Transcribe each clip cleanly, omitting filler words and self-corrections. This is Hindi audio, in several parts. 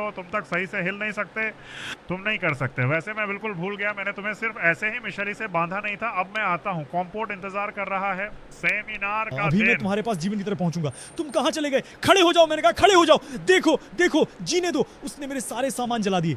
हो, तुम तक सही से हिल नहीं सकते, तुम नहीं कर सकते। वैसे मैं बिल्कुल भूल गया, मैंने तुम्हें सिर्फ ऐसे ही मिशरी से बांधा नहीं था। अब मैं आता हूँ, कॉम्पोर्ट इंतजार कर रहा है, सेमिनार का अभी मैं दिन। तुम्हारे पास जीवन की तरफ पहुंचूंगा। तुम कहां चले गए? खड़े हो जाओ, मैंने कहा खड़े हो जाओ। देखो देखो, जीने दो। उसने मेरे सारे सामान जला दिए।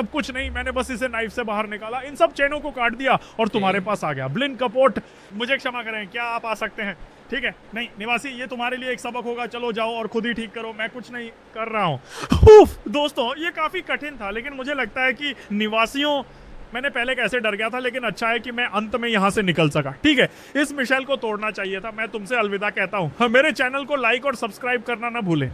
सब कुछ नहीं, मैंने बस इसे नाइफ से बाहर निकाला, इन सब चेनों को काट दिया और तुम्हारे पास आ गया। ब्लिन कपोर्ट, मुझे क्षमा करें, क्या आप आ सकते हैं? ठीक है, नहीं निवासी, ये तुम्हारे लिए एक सबक होगा, चलो जाओ और खुद ही ठीक करो, मैं कुछ नहीं कर रहा हूँ। दोस्तों ये काफी कठिन था, लेकिन मुझे लगता है कि निवासियों, मैंने पहले कैसे डर गया था, लेकिन अच्छा है कि मैं अंत में यहां से निकल सका। ठीक है, इस मिशेल को तोड़ना चाहिए था। मैं तुमसे अलविदा कहता हूँ। मेरे चैनल को लाइक और सब्सक्राइब करना ना भूलें।